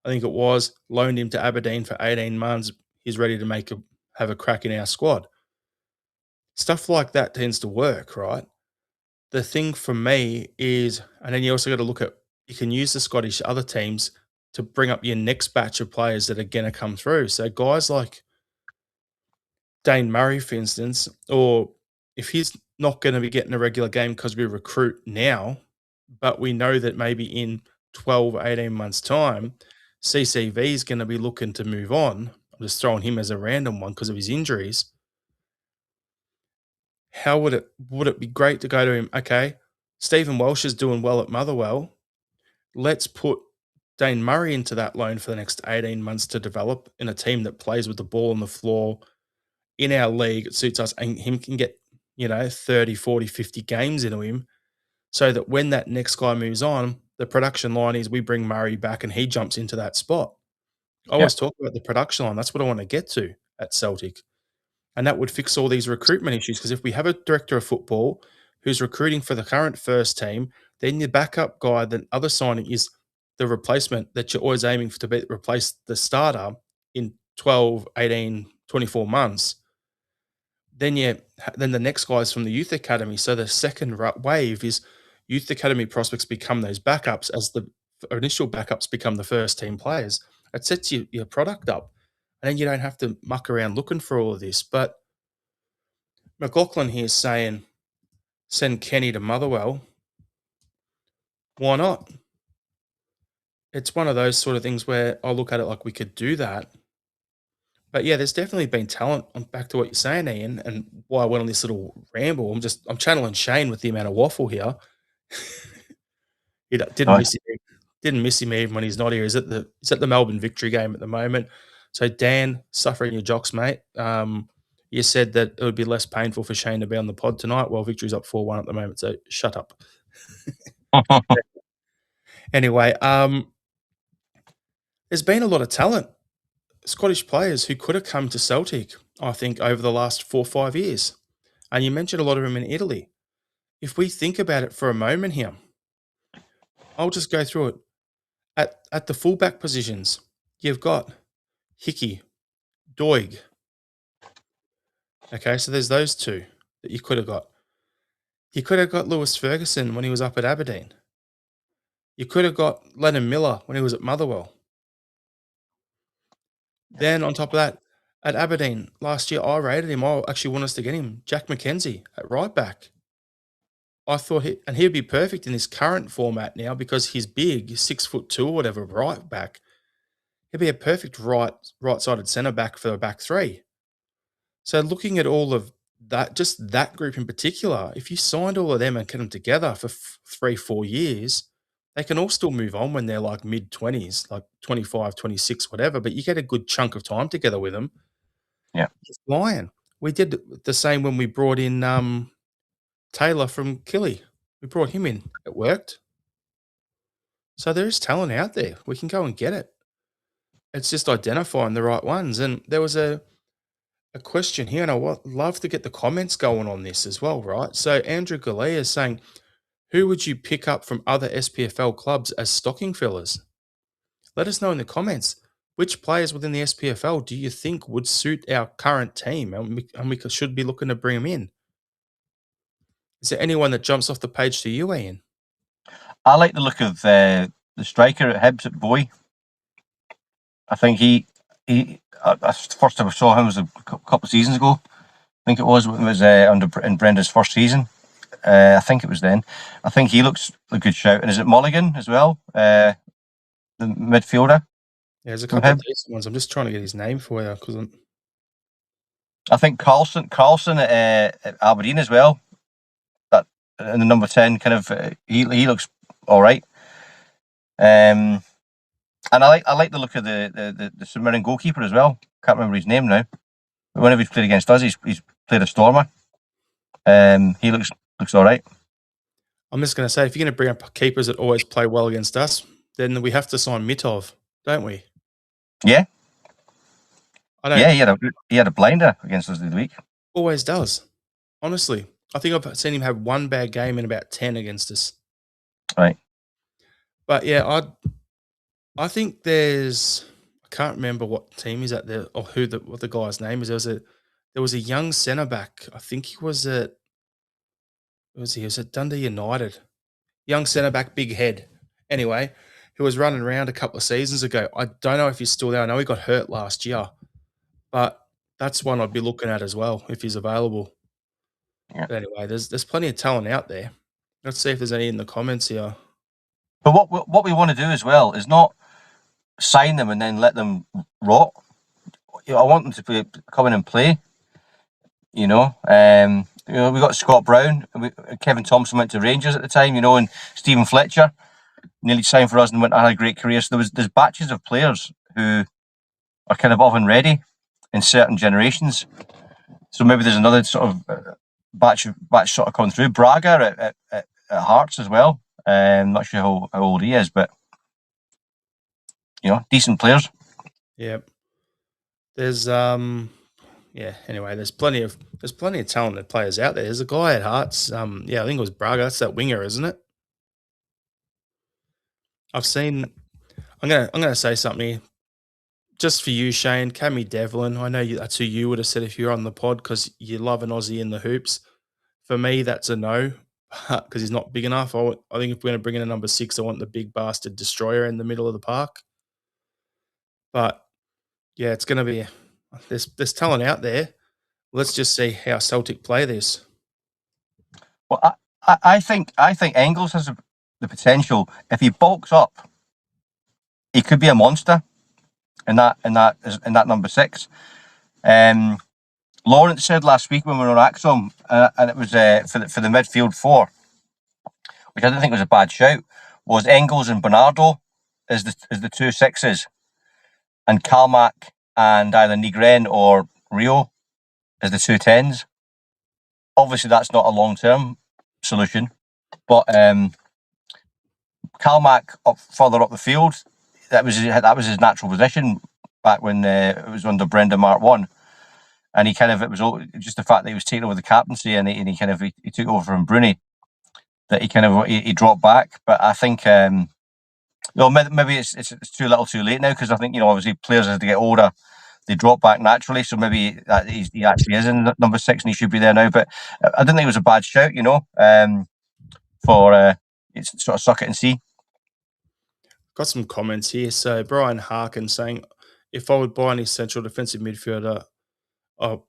I think it was, loaned him to Aberdeen for 18 months. He's ready to have a crack in our squad. Stuff like that tends to work, right? The thing for me is, and then you also got to look at, you can use the Scottish other teams to bring up your next batch of players that are going to come through. So guys like Dane Murray, for instance, or if he's not going to be getting a regular game because we recruit now, but we know that maybe in 12, 18 months' time, CCV is going to be looking to move on. I'm just throwing him as a random one because of his injuries. How would it be great to go to him? Okay, Stephen Welsh is doing well at Motherwell. Let's put Dane Murray into that loan for the next 18 months to develop in a team that plays with the ball on the floor in our league. It suits us, and him can get 30, 40, 50 games into him, so that when that next guy moves on, the production line is we bring Murray back and he jumps into that spot. I always talk about the production line. That's what I want to get to at Celtic. And that would fix all these recruitment issues, because if we have a director of football who's recruiting for the current first team, then your backup guy, the other signing, is the replacement that you're always aiming for to replace the starter in 12, 18, 24 months. Then the next guy is from the youth academy. So the second wave is youth academy prospects become those backups as the initial backups become the first team players. It sets your product up, and then you don't have to muck around looking for all of this. But McLaughlin here is saying, send Kenny to Motherwell. Why not? It's one of those sort of things where I look at it like we could do that. But yeah, there's definitely been talent. I'm back to what you're saying, Ian, and why I went on this little ramble. I'm channeling Shane with the amount of waffle here. He didn't miss him even when he's not here. He's at the Melbourne Victory game at the moment. So Dan, suffering your jocks, mate. You said that it would be less painful for Shane to be on the pod tonight. Well, Victory's up 4-1 at the moment, so shut up. Anyway, there's been a lot of talent, Scottish players who could have come to Celtic, I think, over the last 4 or 5 years. And you mentioned a lot of them in Italy. If we think about it for a moment here, I'll just go through it. At the fullback positions, you've got Hickey, Doig. Okay, so there's those two that you could have got. You could have got Lewis Ferguson when he was up at Aberdeen. You could have got Lennon Miller when he was at Motherwell. Then on top of that, at Aberdeen last year, I rated him. I actually want us to get him. Jack McKenzie at right back. I thought he'd be perfect in this current format now because he's big, 6'2" or whatever, right back. He'd be a perfect right-sided centre back for the back three. So looking at all of that, just that group in particular, if you signed all of them and kept them together for 3, 4 years, they can all still move on when they're like mid-20s, like 25, 26, whatever, but you get a good chunk of time together with them. Yeah. It's flying. We did the same when we brought in Taylor from Killy. We brought him in. It worked. So there is talent out there. We can go and get it. It's just identifying the right ones. And there was a a question here, and I would love to get the comments going on this as well, right? So Andrew Galea is saying, who would you pick up from other SPFL clubs as stocking fillers? Let us know in the comments. Which players within the SPFL do you think would suit our current team, and we should be looking to bring them in? Is there anyone that jumps off the page to you, Ian? I like the look of the striker at Hibs at Boy. I think first time I saw him was a couple of seasons ago. I think it was in Brenda's first season. I think it was then. I think he looks a good shout. And is it Mulligan as well? The midfielder. Yeah, there's a from couple of Hibs. decent ones. I'm just trying to get his name for you because I think Carlson at Aberdeen as well. That in the number 10 kind of he looks all right. And I like the look of the St goalkeeper as well. Can't remember his name now. But whenever he's played against us, he's played a stormer. He looks all right. I'm just going to say, if you're going to bring up keepers that always play well against us, then we have to sign Mitov, don't we? Yeah, I don't. yeah. He had a blinder against us the other week. Always does. Honestly, I think I've seen him have one bad game in about 10 against us. Right. But yeah, I think I can't remember what team he's at there or what the guy's name is. There was a young centre back. I think he was at he was at Dundee United. Young centre back, big head. Anyway, who was running around a couple of seasons ago. I don't know if he's still there. I know he got hurt last year, but that's one I'd be looking at as well if he's available. Yeah. But anyway, there's plenty of talent out there. Let's see if there's any in the comments here. But what we want to do as well is not sign them and then let them rot. I want them to come in and play. We got Scott Brown, Kevin Thompson went to Rangers at the time, and Stephen Fletcher nearly signed for us and had a great career. So there's batches of players who are kind of oven ready in certain generations. So maybe there's another sort of batch sort of coming through. Braga at Hearts as well. Not sure how old he is, but decent players. Yeah. There's anyway, there's plenty of talented players out there. There's a guy at Hearts. I think it was Braga. That's that winger, isn't it? I'm gonna say something just for you, Shane. Cammy Devlin. I know that's who you would have said if you're on the pod because you love an Aussie in the hoops. For me, that's a no because he's not big enough. I think if we're going to bring in a number 6, I want the big bastard destroyer in the middle of the park. But yeah, it's going to be there's talent out there. Let's just see how Celtic play this. Well, I think Engels has the potential. If he bulks up, he could be a monster in that number 6. Lawrence said last week when we were on Axom, and it was for the midfield 4, which I didn't think was a bad shout, was Engels and Bernardo as the 2 6s, and Kalmak and either Nigren or Rio as the 2 10s. Obviously, that's not a long-term solution, but Kalmak further up the field, that was his natural position back when it was under Brenda Mark 1. And it was just the fact that he was taking over the captaincy and he took over from Bruni that he dropped back. But I think maybe it's too little too late now, because I think obviously players as they get older they drop back naturally. So maybe he actually is in number 6 and he should be there now. But I didn't think it was a bad shout, for it's sort of suck it and see. Got some comments here. So Brian Harkin saying, if I would buy any central defensive midfielder, I'd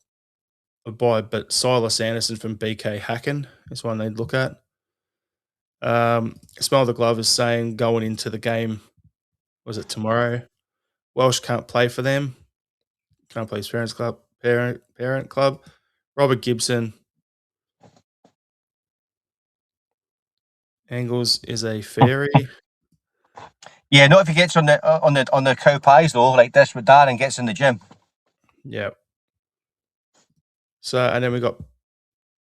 buy but Silas Anderson from BK Hacken is one they'd look at. Smell the Glove is saying going into the game, was it tomorrow? Welsh can't play for them. Can't play his parents club. Parent club. Robert Gibson. Angles is a fairy. Yeah, not if he gets on the cow pies though, like this with Dan and gets in the gym. Yeah. So and then we got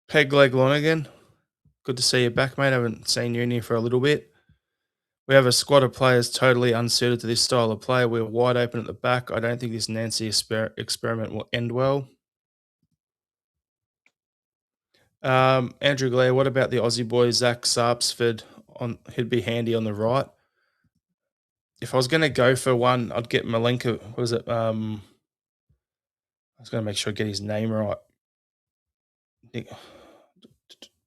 Peg Leg Lonergan. Good to see you back, mate. I haven't seen you in here for a little bit. We have a squad of players totally unsuited to this style of play. We're wide open at the back. I don't think this Nancy experiment will end well. Andrew Blair, what about the Aussie boy Zach Sarpsford? He'd be handy on the right. If I was going to go for one, I'd get Malenko. What was it? I was going to make sure I get his name right.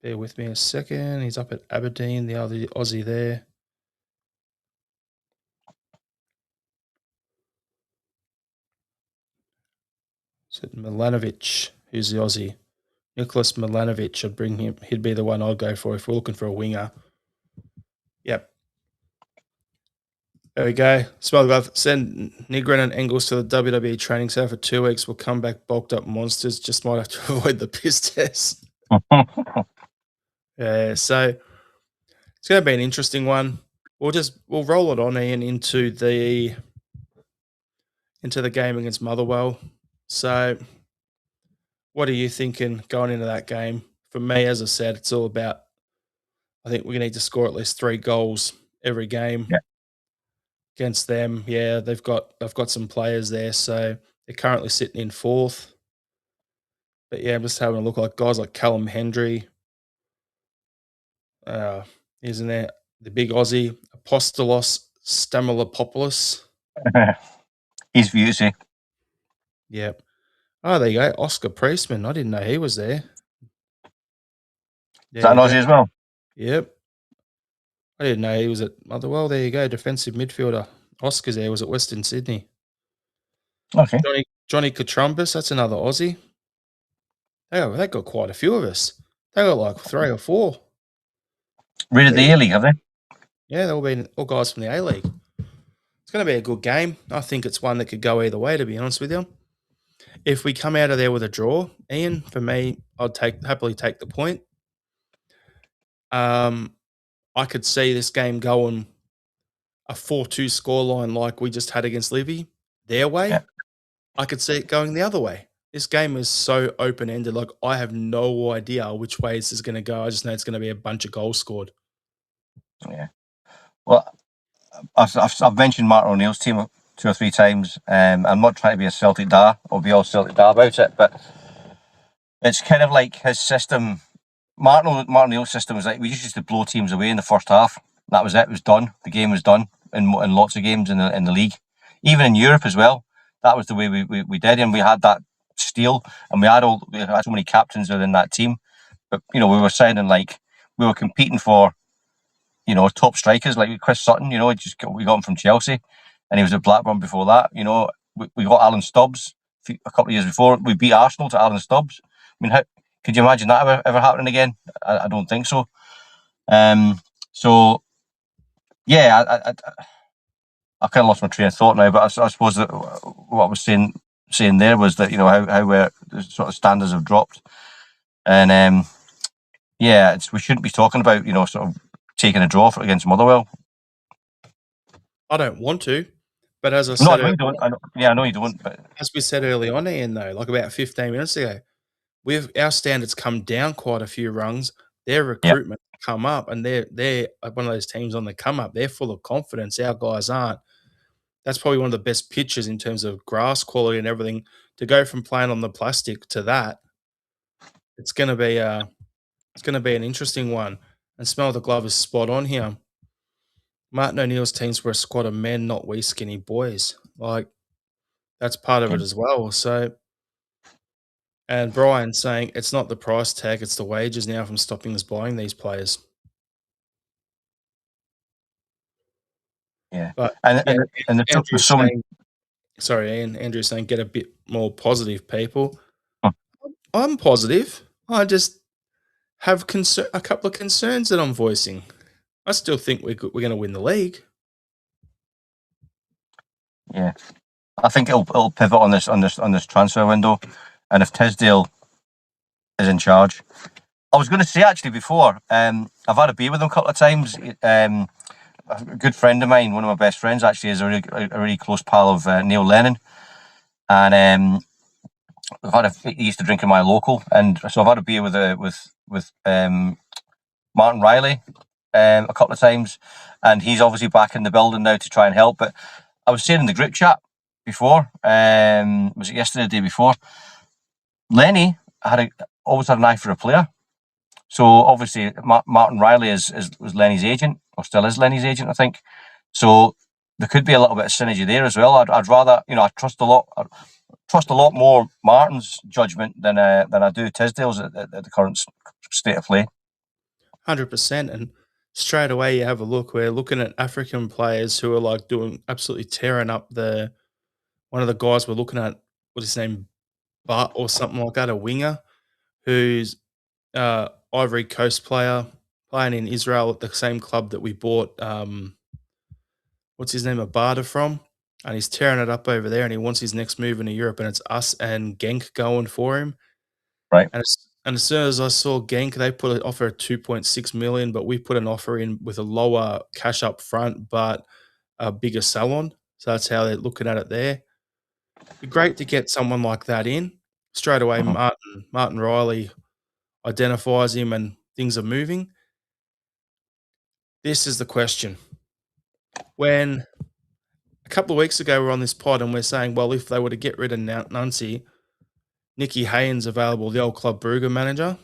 Bear with me a second. He's up at Aberdeen, the other Aussie there. Is it Milanovic? Who's the Aussie? Nicholas Milanovic. I'd bring him. He'd be the one I'd go for if we're looking for a winger. Yep. There we go. Smell the glove. Send Nigren and Engels to the WWE training center for 2 weeks. We'll come back bulked up monsters. Just might have to avoid the piss test. Yeah, so it's going to be an interesting one. We'll roll it on, Ian, into the game against Motherwell. So, what are you thinking going into that game? For me, as I said, it's all about. I think we need to score at least 3 goals every game. Yeah. Against them. Yeah, they've got some players there, so they're currently sitting in 4th. But yeah, I'm just having a look like guys like Callum Hendry. Isn't there the big Aussie Apostolos Stamilopoulos? He's beauty. Yep. Oh, there you go. Oscar Priestman. I didn't know he was there. Is that an Aussie as well? Yep. I didn't know he was at Motherwell. There you go. Defensive midfielder. Oscar's there. Was at Western Sydney. Okay. Johnny Katrumbis. That's another Aussie. They got quite a few of us. They got like 3 or 4. Rated the A-League, have they? Yeah, they'll be all guys from the A-League. It's going to be a good game. I think it's one that could go either way, to be honest with you. If we come out of there with a draw, Ian, for me, I'd happily take the point. I could see this game going a 4-2 scoreline like we just had against Livy, their way. Yeah. I could see it going the other way. This game is so open-ended. Like, I have no idea which way this is going to go. I just know it's going to be a bunch of goals scored. Yeah. Well, I've mentioned Martin O'Neill's team 2 or 3 times. I'm not trying to be a Celtic da or be all Celtic da about it, but it's kind of like his system. Martin O'Neill's system was like we just used to blow teams away in the first half. That was it. It was done. The game was done in lots of games in the league, even in Europe as well. That was the way we did, and we had that steel, and we had so many captains within that team. But we were signing like we were competing for top strikers like Chris Sutton. We got him from Chelsea, and he was at Blackburn before that. We got Alan Stubbs a couple of years before. We beat Arsenal to Alan Stubbs. I mean, could you imagine that ever happening again? I don't think so. So yeah, I kind of lost my train of thought now, but I suppose that what I was saying there was that how the sort of standards have dropped, and we shouldn't be talking about sort of taking a draw against Motherwell. I don't want to, but as I said, I know you don't. I know you don't. But as we said early on, Ian, though, like about 15 minutes ago, our standards come down quite a few rungs. Their recruitment come up, and they're one of those teams on the come up. They're full of confidence. Our guys aren't. That's probably one of the best pitches in terms of grass quality and everything. To go from playing on the plastic to that, it's going to be an interesting one. And Smell the Glove is spot on here. Martin O'Neill's teams were a squad of men, not wee skinny boys. Like, that's part of it as well. So, and Brian saying it's not the price tag, it's the wages now from stopping us buying these players. Yeah. But Andrew's sorry, Ian. Andrew's saying get a bit more positive, people. I'm positive. I just have a couple of concerns that I'm voicing. I still think we're going to win the league. Yeah, I think it'll pivot on this transfer window, and if Tisdale is in charge, I was going to say actually before, I've had a beer with him a couple of times. A good friend of mine, one of my best friends, actually is a really close pal of Neil Lennon, and he used to drink in my local, and so I've had a beer with Martin Riley a couple of times, and he's obviously back in the building now to try and help. But I was saying in the group chat before, was it yesterday, the day before? Lenny always had an eye for a player, So obviously Martin Riley was Lenny's agent, or still is Lenny's agent, I think. So there could be a little bit of synergy there as well. I'd rather, I trust a lot more Martin's judgment than I do Tisdale's at the current state of play. 100%. And straight away, you have a look. We're looking at African players who are like doing absolutely tearing up the. One of the guys we're looking at, what's his name, Butt or something like that, a winger who's Ivory Coast player playing in Israel at the same club that we bought. What's his name, Abada from, and he's tearing it up over there, and he wants his next move into Europe, and it's us and Genk going for him. Right. And as soon as I saw Genk, they put an offer of 2.6 million, but we put an offer in with a lower cash up front, but a bigger sell on. So that's how they're looking at it there. Be great to get someone like that in straight away. Martin Riley identifies him, and things are moving. This is the question: when a couple of weeks ago we were on this pod and we're saying, well, if they were to get rid of Nuncy, Nicky Haynes available, the old Club Brugge manager.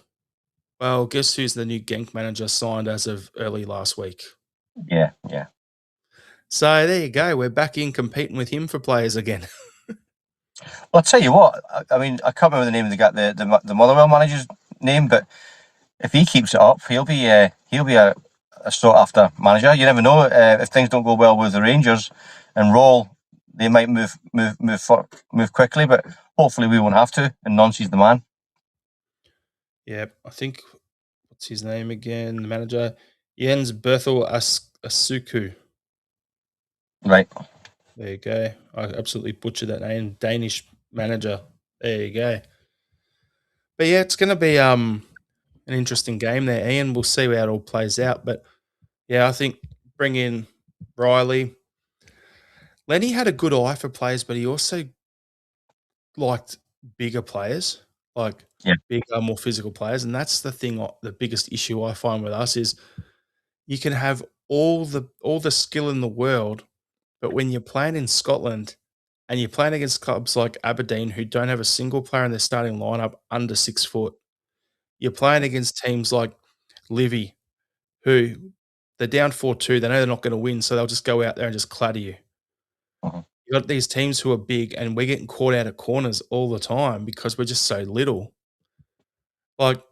Well, guess who's the new Genk manager signed as of early last week? Yeah. So there you go. We're back in competing with him for players again. Well, I'll tell you what. I mean, I can't remember the name of the Motherwell manager's name, but if he keeps it up, he'll be a sought after manager. You never know if things don't go well with the Rangers and Roll, they might move quickly, but hopefully we won't have to. And Nancy's the man. Yeah, I think what's his name again? The manager, Jens Berthel Asuku. Right. There you go. I absolutely butchered that name. Danish manager. There you go. But yeah, it's going to be an interesting game there, Ian. We'll see how it all plays out. But yeah, I think bring in Riley. Lenny had a good eye for players, but he also liked bigger players, like Yeah. bigger, more physical players. And that's the thing. The biggest issue I find with us is you can have all the skill in the world, but when you're playing in Scotland and you're playing against clubs like Aberdeen who don't have a single player in their starting lineup under 6 foot, you're playing against teams like Livy, who they're down 4-2. They know they're not going to win, so they'll just go out there and just clatter you. Uh-huh. You got these teams who are big, and we're getting caught out of corners all the time because we're just so little. Like,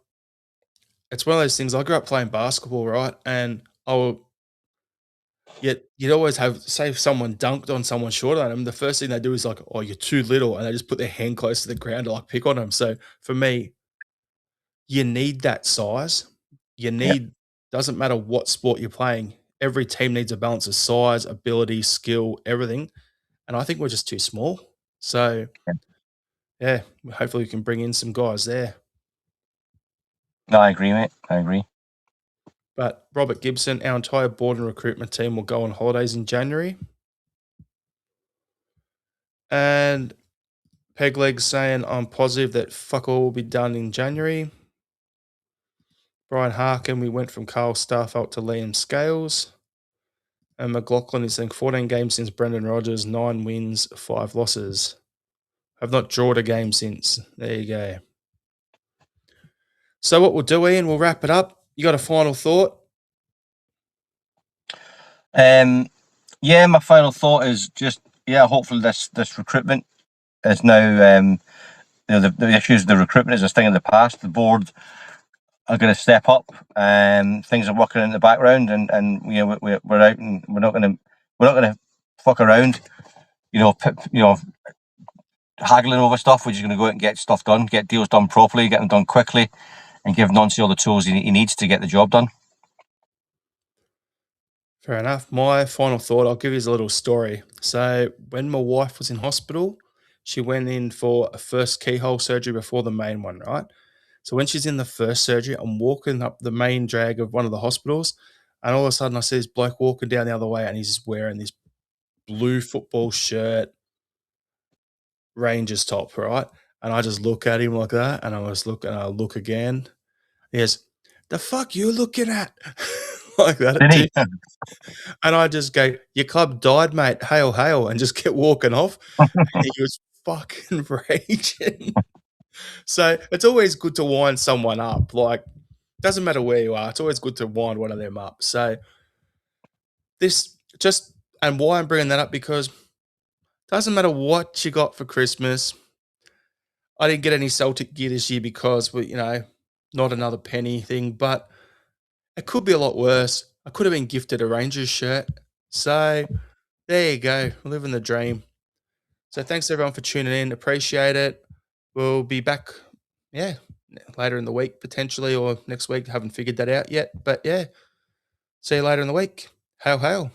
it's one of those things. I grew up playing basketball, right? And yet you'd always have, say, if someone dunked on someone shorter than them, the first thing they do is like, "Oh, you're too little," and they just put their hand close to the ground to like pick on them. So for me, you need that size. You Yeah. need doesn't matter what sport you're playing. Every team needs a balance of size, ability, skill, everything. And I think we're just too small. So yeah, hopefully we can bring in some guys there. No, I agree, mate. I agree. But Robert Gibson, our entire board and recruitment team will go on holidays in January. And Pegleg's saying I'm positive that fuck all will be done in January. Brian Harkin, we went from Carl Starfelt to Liam Scales. And McLaughlin is saying 14 games since Brendan Rodgers, 9 wins, 5 losses. I've not drawn a game since. There you go. So what we'll do, Ian, we'll wrap it up. You got a final thought? Yeah, my final thought is just hopefully this recruitment is now the issues of the recruitment is a thing in the past. The board are going to step up. Things are working in the background, and we're out, and we're not going to fuck around. Haggling over stuff. We're just going to go out and get stuff done, get deals done properly, get them done quickly, and give Nancy all the tools he needs to get the job done. Fair enough. My final thought, I'll give you a little story. So when my wife was in hospital, she went in for a first keyhole surgery before the main one, right? So when she's in the first surgery, I'm walking up the main drag of one of the hospitals, and all of a sudden I see this bloke walking down the other way, and he's just wearing this blue football shirt, Rangers top, right? And I just look at him like that, and I look again. He goes, "The fuck you looking at?" like that. Did he? And I just go, "Your club died, mate. Hail, hail," and just kept walking off. And he was fucking raging. So it's always good to wind someone up. Like, Doesn't matter where you are, it's always good to wind one of them up. So this just and why I'm bringing that up because doesn't matter what you got for Christmas. I didn't get any Celtic gear this year because not another penny thing, but it could be a lot worse. I could have been gifted a Rangers shirt. So there you go, living the dream. So thanks everyone for tuning in. Appreciate it. We'll be back, yeah, later in the week potentially or next week. Haven't figured that out yet, but yeah. See you later in the week. Hail, hail.